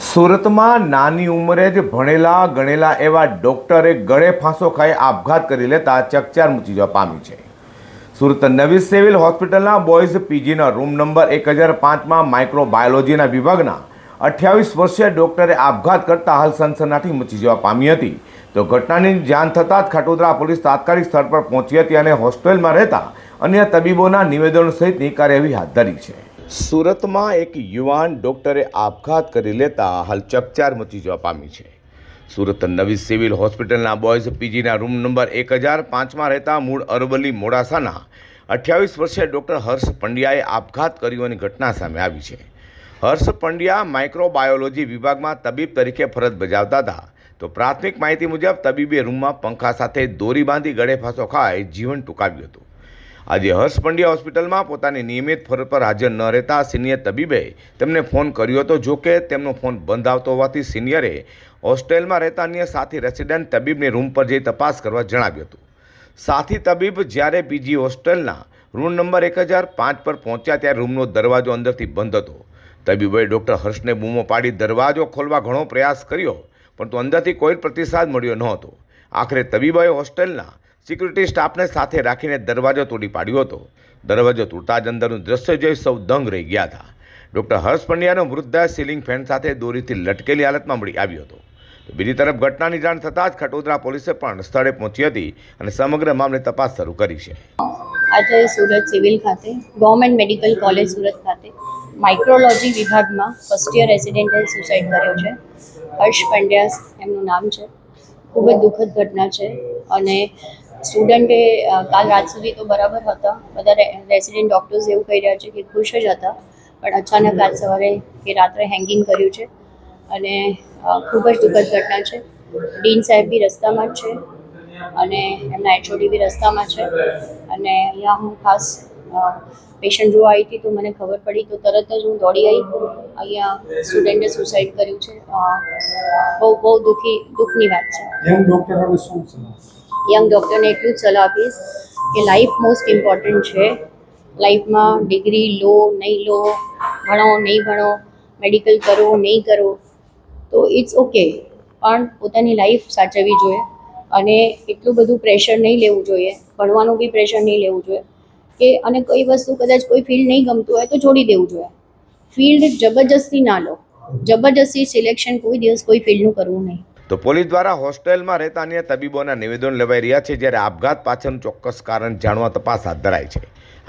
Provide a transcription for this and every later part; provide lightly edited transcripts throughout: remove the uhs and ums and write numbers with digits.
સુરતમાં નાની ઉંમરે જ ભણેલા ગણેલા એવા ડૉક્ટરે ગળે ફાંસો ખાઈ આપઘાત કરી લેતા ચકચાર મચી જવા પામી છે. સુરત નવી સિવિલ હોસ્પિટલના બોયઝ પીજીના રૂમ નંબર 1005માં માઇક્રોબાયોલોજીના વિભાગના 28 વર્ષીય ડૉક્ટરે આપઘાત કરતા હાલ સનસનાટી મચી જવા પામી હતી. તો ઘટનાની જાણ થતાં જ ખાટોદરા પોલીસ તાત્કાલિક સ્થળ પર પહોંચી હતી અને હોસ્ટેલમાં રહેતા અન્ય તબીબોના નિવેદનો સહિતની કાર્યવાહી હાથ ધરી છે. સુરતમાં એક યુવાન ડૉક્ટરે આપઘાત કરી લેતા હાલ ચકચાર મચી જવા પામી છે. સુરત નવી સિવિલ હોસ્પિટલના બોયઝ પીજીના રૂમ નંબર 1005માં રહેતા મૂળ અરવલ્લી મોડાસાના 28 વર્ષીય ડૉક્ટર હર્ષ પંડ્યાએ આપઘાત કર્યોની ઘટના સામે આવી છે. હર્ષ પંડ્યા માઇક્રોબાયોલોજી વિભાગમાં તબીબ તરીકે ફરજ બજાવતા હતા. તો પ્રાથમિક માહિતી મુજબ તબીબે રૂમમાં પંખા સાથે દોરી બાંધી ગળે ફાંસો ખાઈ જીવન ટૂંકાવ્યું હતું. આજે હર્ષ પંડ્યા હોસ્પિટલમાં પોતાની નિયમિત ફરજ પર હાજર ન રહેતા સિનિયર તબીબે તેમને ફોન કર્યો હતો. જો કે તેમનો ફોન બંધ આવતો હોવાથી સિનિયરે હોસ્ટેલમાં રહેતા અન્ય સાથી રેસિડેન્ટ તબીબને રૂમ પર જઈ તપાસ કરવા જણાવ્યું હતું. સાથી તબીબ જ્યારે પીજી હોસ્ટેલના રૂમ નંબર 1005 પર પહોંચ્યા ત્યારે રૂમનો દરવાજો અંદરથી બંધ હતો. તબીબોએ ડૉક્ટર હર્ષને બૂમો પાડી દરવાજો ખોલવા ઘણો પ્રયાસ કર્યો, પરંતુ અંદરથી કોઈ પ્રતિસાદ મળ્યો ન હતો. આખરે તબીબોએ હોસ્ટેલના સિક્યુરિટી સ્ટાફને સાથે રાખીને દરવાજો તોડી પાડ્યો હતો. દરવાજો તૂટતા જ અંદરનું દ્રશ્ય જોઈ સૌ દંગ રહી ગયા હતા. ડૉક્ટર હર્ષ પંડ્યાનો મૃતદેહ સીલિંગ ફેન સાથે દોરીથી લટકેલી હાલતમાં મળી આવ્યો હતો. તો બીજી તરફ ઘટનાની જાણ થતાં જ ખટોદરા પોલીસે પણ સ્થળે પહોંચી હતી અને સમગ્ર મામલે તપાસ શરૂ કરી છે. આજે સુરત સિવિલ ખાતે ગવર્મેન્ટ મેડિકલ કોલેજ સુરત ખાતે માઇક્રોલોજી વિભાગમાં ફર્સ્ટ યર રેસિડેન્ટે સુસાઇડ કર્યો છે. હર્ષ પંડ્યા એમનું નામ છે. ખૂબ જ દુઃખદ ઘટના છે અને સ્ટુડન્ટે કાલ રાત સુધી તો બરાબર હતા. બધા રેસિડેન્ટ ડૉક્ટર્સ એવું કહી રહ્યા છે કે ખુશ જ હતા, પણ અચાનક આજ સવારે કે રાત્રે હેંગિંગ કર્યું છે અને ખૂબ જ દુઃખદ ઘટના છે. ડીન સાહેબ બી રસ્તામાં જ છે અને એમના એચઓડી બી રસ્તામાં છે અને અહીંયા હું ખાસ પેશન્ટ જોવા આવી હતી તો મને ખબર પડી તો તરત જ હું દોડી આવી. અહીંયા સ્ટુડન્ટે સુસાઇડ કર્યું છે. બહુ દુઃખની વાત છે. યંગ ડૉક્ટરને એટલું જ સલાહ આપીશ કે લાઈફ મોસ્ટ ઇમ્પોર્ટન્ટ છે. લાઈફમાં ડિગ્રી લો નહીં લો, ભણો નહીં ભણો, મેડિકલ કરો નહીં કરો તો ઇટ્સ ઓકે, પણ પોતાની લાઈફ સાચવવી જોઈએ અને એટલું બધું પ્રેશર નહીં લેવું જોઈએ. ભણવાનું બી પ્રેશર નહીં લેવું જોઈએ કે અને કોઈ વસ્તુ કદાચ કોઈ ફિલ્ડ નહીં ગમતું હોય તો છોડી દેવું જોઈએ. ફિલ્ડ જબરજસ્તી ના લો. જબરજસ્તી સિલેક્શન કોઈ દિવસ કોઈ ફિલ્ડનું કરવું નહીં. તો પોલીસ દ્વારા હોસ્ટેલમાં રહેતા અન્ય તબીબોના નિવેદન લેવાઈ રહ્યા છે, જ્યારે આપઘાત પાછળનું ચોક્કસ કારણ જાણવા તપાસ હાથ ધરાઈ છે.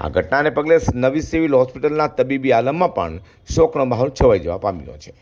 આ ઘટનાને પગલે નવી સિવિલ હોસ્પિટલના તબીબી આલમમાં પણ શોકનો માહોલ છવાઈ જવા પામ્યો છે.